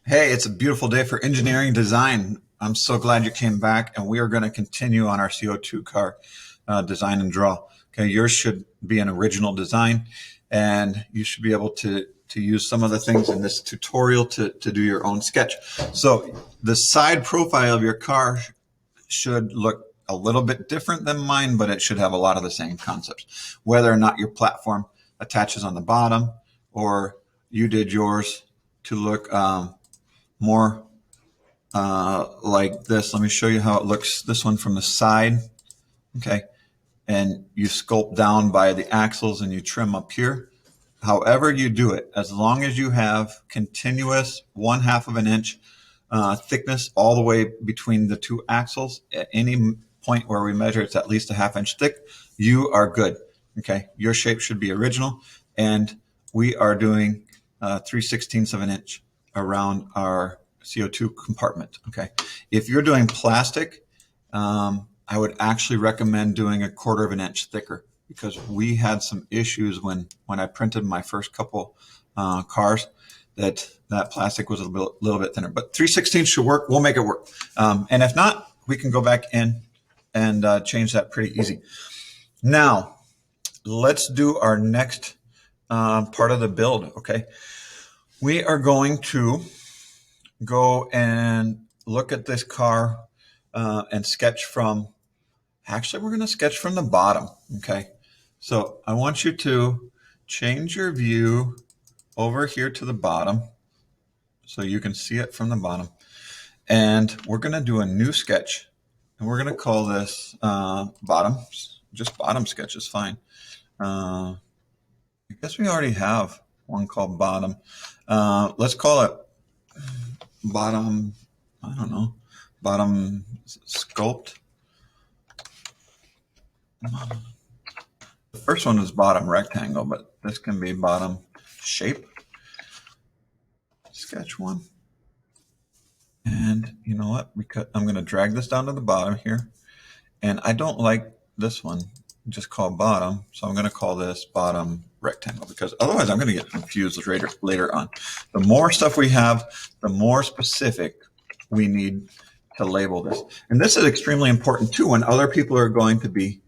Hey, it's a beautiful day for engineering design. I'm so glad you came back, and we are going to continue on our CO₂ car design and draw. Okay, yours should be an original design, and you should be able to use some of the things in this tutorial to do your own sketch. So the side profile of your car should look a little bit different than mine, but it should have a lot of the same concepts. Whether or not your platform attaches on the bottom, or you did yours to look more like this. Let me show you how it looks. This one from the side, okay? And you sculpt down by the axles and you trim up here. However you do it, as long as you have continuous 1/2 of an inch thickness all the way between the two axles, at any point where we measure it's at least a 1/2 inch thick, you are good, okay? Your shape should be original, and we are doing 3/16 of an inch around our CO₂ compartment, okay? If you're doing plastic, I would actually recommend doing 1/4 of an inch thicker, because we had some issues when I printed my first couple cars that plastic was a little bit thinner. But 3/16 should work. We'll make it work. And if not, we can go back in and change that pretty easy. Now, let's do our next part of the build, okay? We are going to go and look at this car and sketch from, actually we're going to sketch from the bottom, okay? So I want you to change your view over here to the bottom so you can see it from the bottom. And we're going to do a new sketch, and we're going to call this bottom. Just bottom sketch is fine. I guess we already have one called bottom. Let's call it bottom, I don't know, bottom sculpt. The first one is bottom rectangle, but this can be bottom shape. Sketch one. And you know what? I'm going to drag this down to the bottom here. And I don't like this one, just called bottom. So I'm going to call this bottom rectangle, because otherwise I'm going to get confused later on. The more stuff we have, the more specific we need to label this. And this is extremely important too when other people are going to be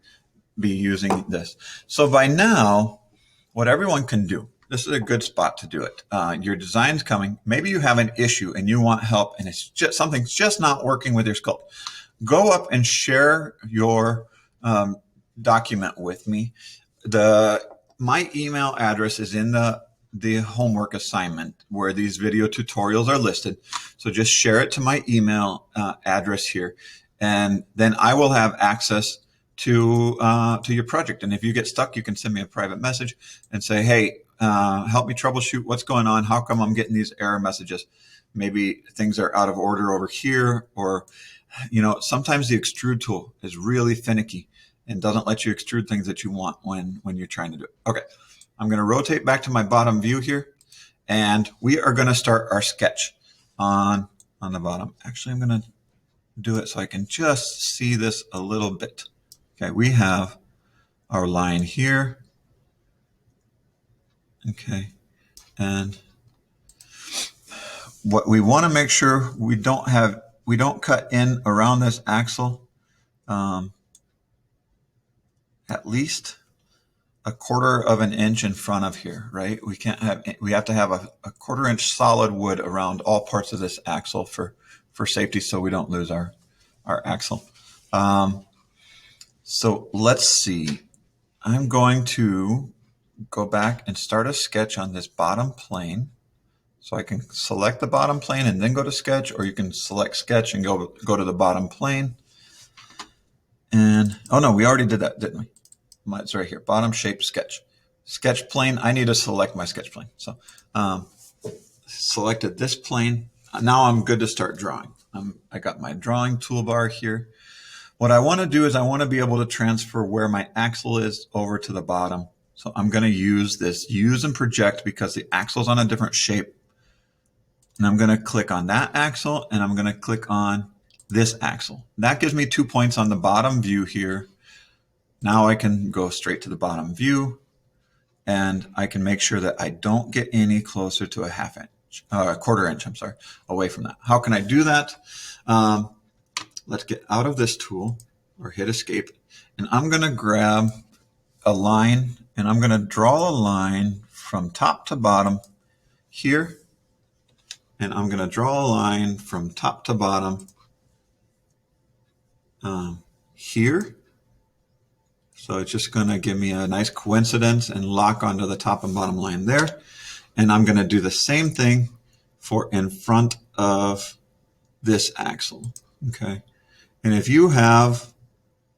using this. So by now, what everyone can do, this is a good spot to do it. Your design's coming. Maybe you have an issue and you want help, and it's just something's just not working with your sculpt. Go up and share your document with me. My email address is in the homework assignment where these video tutorials are listed. So just share it to my email address here, and then I will have access to your project. And if you get stuck, you can send me a private message and say, hey, help me troubleshoot what's going on. How come I'm getting these error messages? Maybe things are out of order over here, or sometimes the extrude tool is really finicky and doesn't let you extrude things that you want when you're trying to do it. Okay, I'm going to rotate back to my bottom view here, and we are going to start our sketch on the bottom. Actually, I'm going to do it so I can just see this a little bit. Okay, we have our line here. Okay, and what we want to make sure we don't cut in around this axle at least 1/4 of an inch in front of here, right? We have to have a 1/4 inch solid wood around all parts of this axle for safety, so we don't lose our axle. So let's see. I'm going to go back and start a sketch on this bottom plane. So I can select the bottom plane and then go to sketch, or you can select sketch and go to the bottom plane. And, oh no, we already did that, didn't we? It's right here, bottom shape sketch. Sketch plane, I need to select my sketch plane. So selected this plane. Now I'm good to start drawing. I got my drawing toolbar here. What I want to do is I want to be able to transfer where my axle is over to the bottom. So I'm going to use this use and project, because the axle's on a different shape. And I'm going to click on that axle, and I'm going to click on this axle. That gives me 2 points on the bottom view here. Now I can go straight to the bottom view, and I can make sure that I don't get any closer to a quarter inch, I'm sorry, away from that. How can I do that? Let's get out of this tool or hit escape. And I'm going to grab a line and I'm going to draw a line from top to bottom here. And I'm going to draw a line from top to bottom here. So it's just going to give me a nice coincidence and lock onto the top and bottom line there. And I'm going to do the same thing for in front of this axle. Okay. And if you have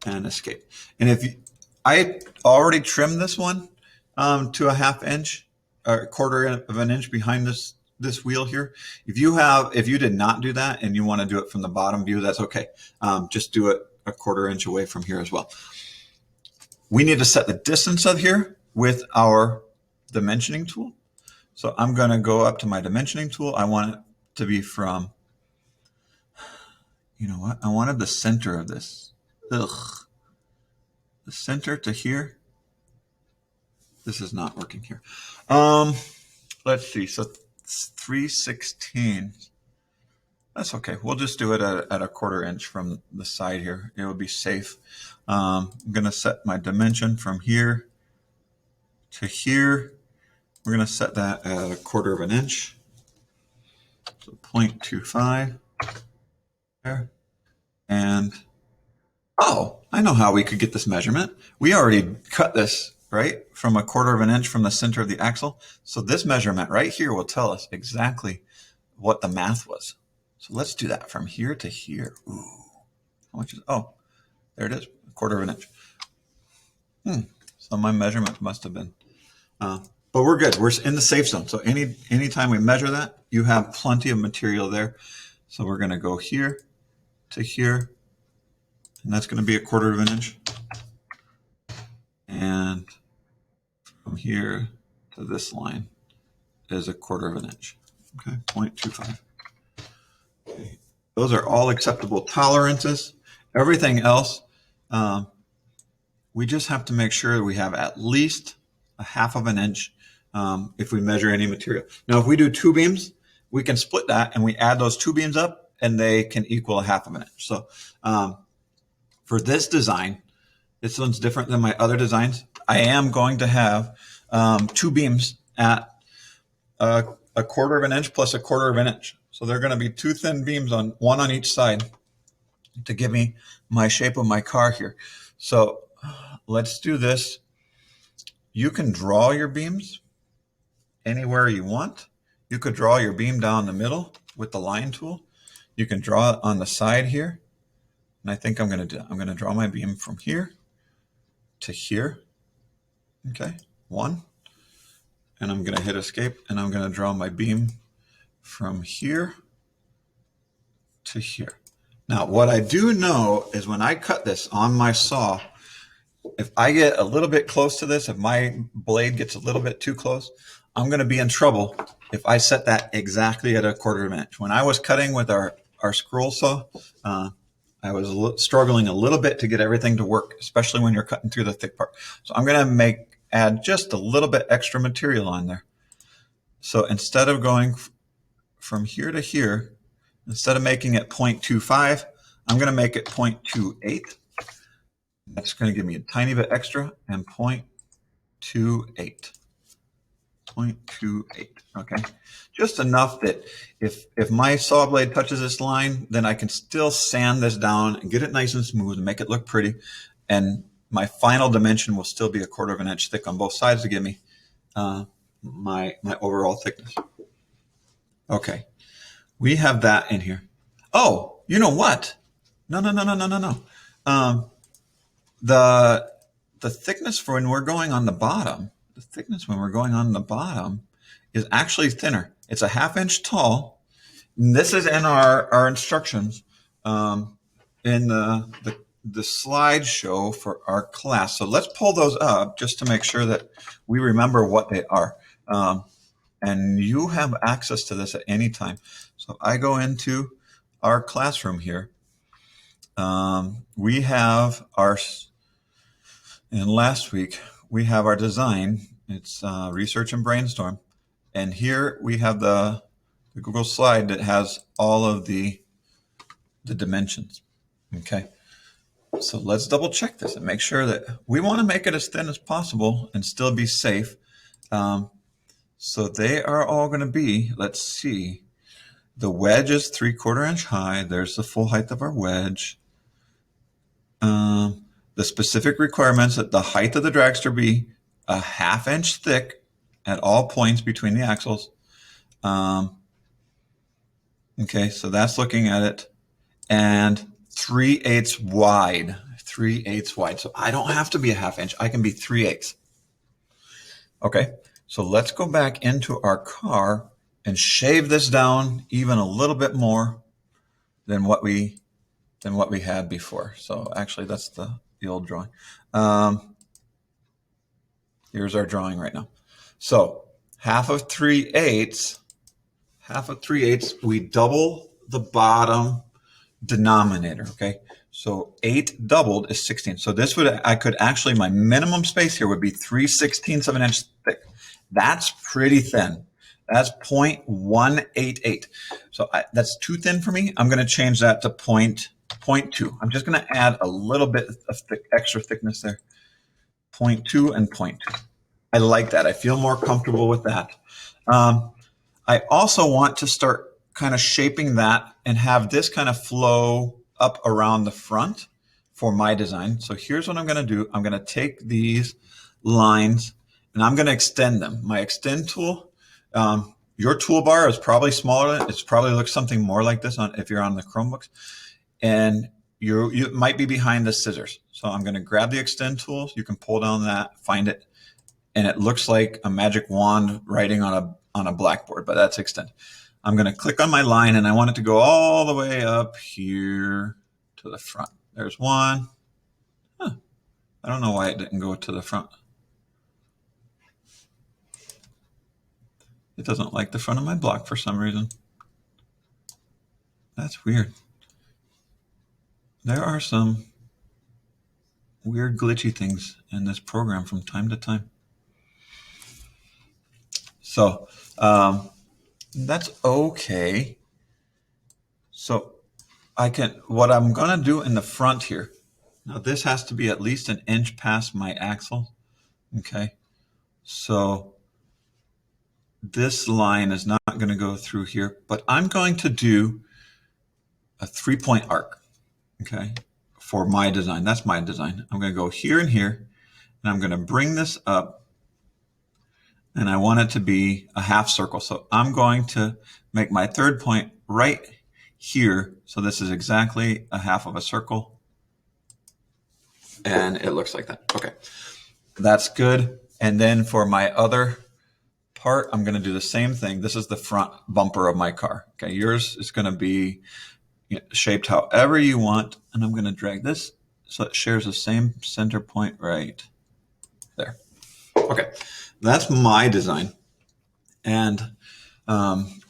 an escape, and if you, I already trimmed this one to a 1/2 inch or 1/4 of an inch behind this wheel here. If you did not do that and you want to do it from the bottom view, that's okay. Just do it a 1/4 inch away from here as well. We need to set the distance of here with our dimensioning tool. So I'm going to go up to my dimensioning tool. I want it to be from, you know what? I wanted the center of this. Ugh. The center to here. This is not working here. Let's see. So 3/16. That's okay. We'll just do it at a 1/4 inch from the side here. It will be safe. I'm going to set my dimension from here to here. We're going to set that at a 1/4 of an inch. So 0.25 there. And, oh, I know how we could get this measurement. We already cut this, right, from a 1/4 of an inch from the center of the axle. So this measurement right here will tell us exactly what the math was. So let's do that from here to here. Ooh, how much is, oh, there it is, a 1/4 of an inch. So my measurement must have been, but we're good. We're in the safe zone. So anytime we measure that, you have plenty of material there. So we're going to go here to here, and that's going to be a 1/4 of an inch. And from here to this line is a 1/4 of an inch. Okay, 0.25. Okay. Those are all acceptable tolerances. Everything else, we just have to make sure we have at least a 1/2 of an inch if we measure any material. Now, if we do 2 beams, we can split that and we add those 2 beams up and they can equal a 1/2 of an inch. So for this design, this one's different than my other designs. I am going to have 2 beams at a 1/4 of an inch plus a 1/4 of an inch. So they're going to be 2 thin beams on one on each side to give me my shape of my car here. So let's do this. You can draw your beams anywhere you want. You could draw your beam down the middle with the line tool. You can draw it on the side here. And I think I'm going to draw my beam from here to here. Okay, 1. And I'm going to hit escape and I'm going to draw my beam from here to here. Now, what I do know is when I cut this on my saw, if I get a little bit close to this, if my blade gets a little bit too close, I'm going to be in trouble if I set that exactly at a 1/4 of an inch. When I was cutting with our scroll saw, I was struggling a little bit to get everything to work, especially when you're cutting through the thick part. So I'm going to add just a little bit extra material on there. So instead of going from here to here, instead of making it 0.25, I'm going to make it 0.28. That's going to give me a tiny bit extra and 0.28. 0.28. Okay, just enough that if my saw blade touches this line, then I can still sand this down and get it nice and smooth and make it look pretty. And my final dimension will still be a 1/4 of an inch thick on both sides to give me my overall thickness. Okay, we have that in here. Oh, you know what? No. The thickness for when we're going on the bottom, is actually thinner. It's a 1/2 inch tall. And this is in our instructions in the slideshow for our class. So let's pull those up just to make sure that we remember what they are. And you have access to this at any time. So I go into our classroom here. We have and last week we have our design. It's research and brainstorm. And here we have the the Google slide that has all of the dimensions. Okay. So let's double check this and make sure that we want to make it as thin as possible and still be safe. So they are all going to be, let's see, the wedge is 3/4 inch high. There's the full height of our wedge. The specific requirements that the height of the dragster be a 1/2 inch thick at all points between the axles. Okay, so that's looking at it. And 3/8 wide, 3/8 wide. So I don't have to be a 1/2 inch. I can be 3/8. Okay, so let's go back into our car and shave this down even a little bit more than what we had before. So actually, that's the old drawing. Here's our drawing right now. So 1/2 of 3/8, 1/2 of 3/8, we double the bottom denominator, okay? So 8 doubled is 16. So this would, I could actually, my minimum space here would be 3/16 of an inch thick. That's pretty thin. That's 0.188. So that's too thin for me. I'm going to change that to 0.2. I'm just going to add a little bit of extra thickness there. 0.2 and 0.2. I like that. I feel more comfortable with that. I also want to start kind of shaping that and have this kind of flow up around the front for my design. So here's what I'm going to do. I'm going to take these lines and I'm going to extend them. My extend tool, your toolbar is probably smaller. It's probably looks something more like this on if you're on the Chromebooks, and you might be behind the scissors. So I'm going to grab the extend tool. You can pull down that, find it, and it looks like a magic wand writing on a blackboard, but that's extend. I'm going to click on my line and I want it to go all the way up here to the front. There's one. Huh. I don't know why it didn't go to the front. It doesn't like the front of my block for some reason. That's weird. There are some weird glitchy things in this program from time to time. So that's okay. So what I'm going to do in the front here, now this has to be at least an inch past my axle. Okay. So this line is not going to go through here, but I'm going to do a 3-point arc. Okay. For my design. That's my design. I'm going to go here and here, and I'm going to bring this up, and I want it to be a half circle. So I'm going to make my 3rd point right here. So this is exactly a half of a circle. And it looks like that. Okay. That's good. And then for my other part, I'm going to do the same thing. This is the front bumper of my car. Okay. Yours is going to be shaped however you want. And I'm going to drag this so it shares the same center point right there. Okay. That's my design. And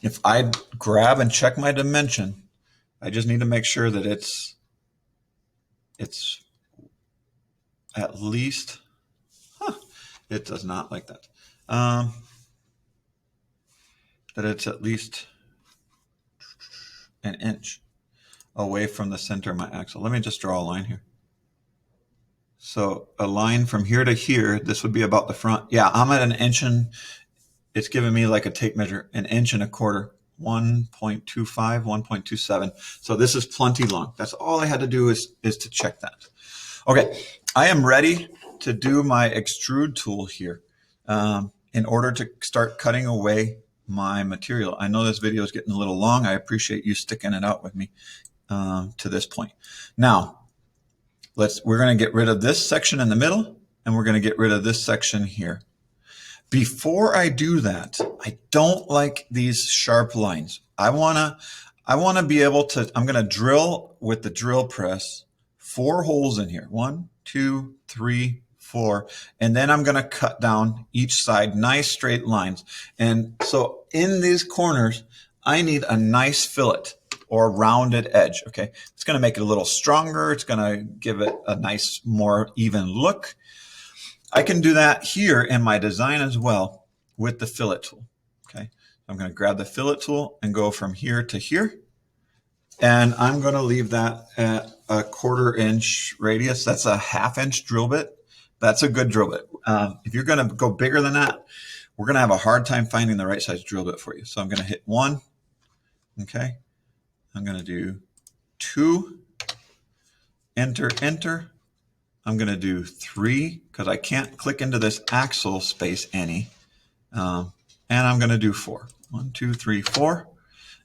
if I grab and check my dimension, I just need to make sure that it's at least, it does not like that. That it's at least an inch away from the center of my axle. Let me just draw a line here. So a line from here to here, this would be about the front. Yeah, I'm at an inch, and it's giving me like a tape measure, 1.25 inches, 1.25, 1.27. So this is plenty long. That's all I had to do is to check that. Okay, I am ready to do my extrude tool here in order to start cutting away my material. I know this video is getting a little long. I appreciate you sticking it out with me to this point. Now, we're going to get rid of this section in the middle, and we're going to get rid of this section here. Before I do that, I don't like these sharp lines. I want to be able to, I'm going to drill with the drill press 4 holes in here. 1, 2, 3, 4. And then I'm going to cut down each side, nice straight lines. And so in these corners, I need a nice fillet or rounded edge. Okay. It's going to make it a little stronger. It's going to give it a nice, more even look. I can do that here in my design as well with the fillet tool. Okay. I'm going to grab the fillet tool and go from here to here. And I'm going to leave that at a 1/4 inch radius. That's a 1/2 inch drill bit. That's a good drill bit. If you're going to go bigger than that, we're going to have a hard time finding the right size drill bit for you. So I'm going to hit 1. Okay. I'm going to do 2. Enter, enter. I'm going to do 3 because I can't click into this axle space any. And I'm going to do 4. 1, 2, 3, 4.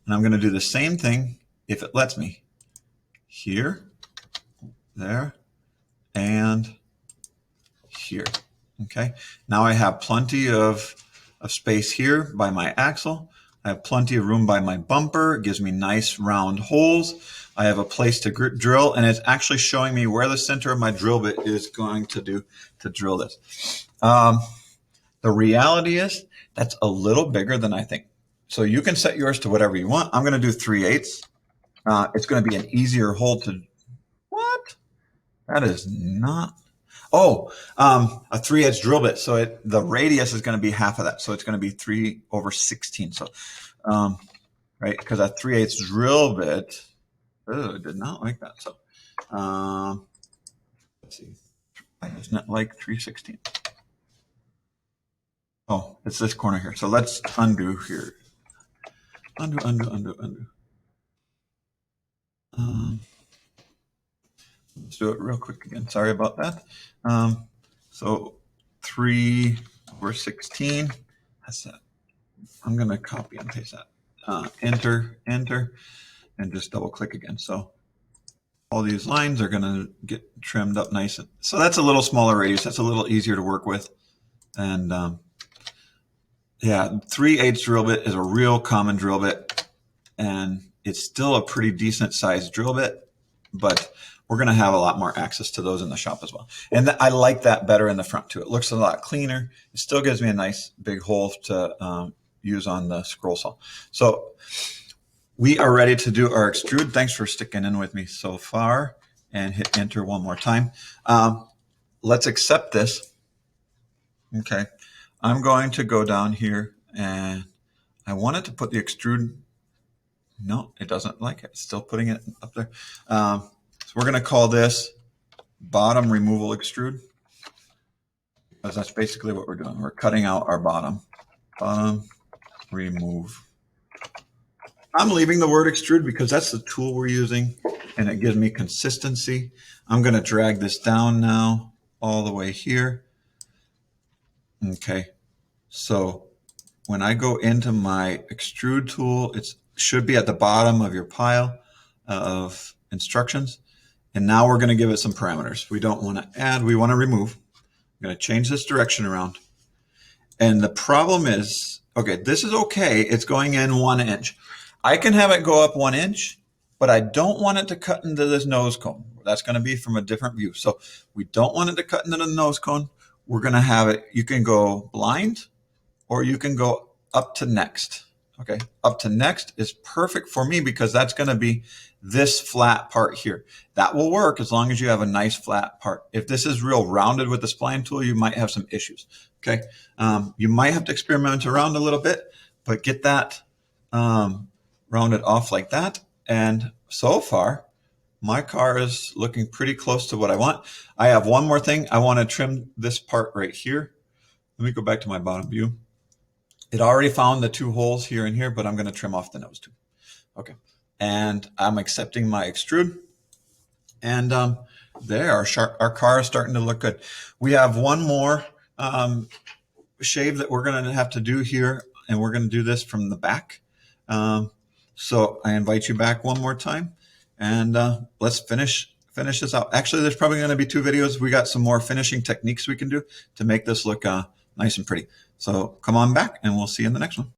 And I'm going to do the same thing if it lets me. Here, there, and here. Okay. Now I have plenty of space here by my axle. I have plenty of room by my bumper. It gives me nice round holes. I have a place to drill, and it's actually showing me where the center of my drill bit is going to do to drill this. The reality is that's a little bigger than I think. So you can set yours to whatever you want. I'm going to do 3/8. It's going to be an easier hole to, what? That is not, oh, a 3/8 drill bit. So the radius is going to be half of that. So it's going to be 3/16. So, right, because a 3/8 drill bit, oh, did not like that. So, let's see. I just not like 3/16. Oh, it's this corner here. So let's undo here. Undo. Let's do it real quick again. Sorry about that. So 3/16. That's that. I'm going to copy and paste that. Enter, and just double click again. So all these lines are going to get trimmed up nice. So that's a little smaller radius. That's a little easier to work with. And yeah, 3/8 drill bit is a real common drill bit, and it's still a pretty decent sized drill bit, but we're going to have a lot more access to those in the shop as well. And I like that better in the front too. It looks a lot cleaner. It still gives me a nice big hole to use on the scroll saw. So we are ready to do our extrude. Thanks for sticking in with me so far, and hit enter one more time. Let's accept this. Okay. I'm going to go down here, and I wanted to put the extrude. No, it doesn't like it. It's still putting it up there. So we're going to call this bottom removal extrude, because that's basically what we're doing. We're cutting out our bottom. Bottom remove. I'm leaving the word extrude because that's the tool we're using, and it gives me consistency. I'm going to drag this down now all the way here. Okay, so when I go into my extrude tool, it should be at the bottom of your pile of instructions. And now we're going to give it some parameters. We don't want to add, we want to remove. I'm going to change this direction around. And the problem is, okay, this is okay. It's going in 1 inch. I can have it go up 1 inch, but I don't want it to cut into this nose cone. That's going to be from a different view. So we don't want it to cut into the nose cone. We're going to have it, you can go blind, or you can go up to next. Okay, up to next is perfect for me because that's going to be this flat part here. That will work as long as you have a nice flat part. If this is real rounded with the spline tool, you might have some issues. Okay, you might have to experiment around a little bit, but get that rounded off like that. And so far, my car is looking pretty close to what I want. I have one more thing. I want to trim this part right here. Let me go back to my bottom view. It already found the 2 holes here and here, but I'm going to trim off the nose too. Okay. And I'm accepting my extrude. And there, our car is starting to look good. We have one more shave that we're going to have to do here, and we're going to do this from the back. So I invite you back one more time, and let's finish this out. Actually, there's probably going to be 2 videos. We got some more finishing techniques we can do to make this look nice and pretty. So come on back, and we'll see you in the next one.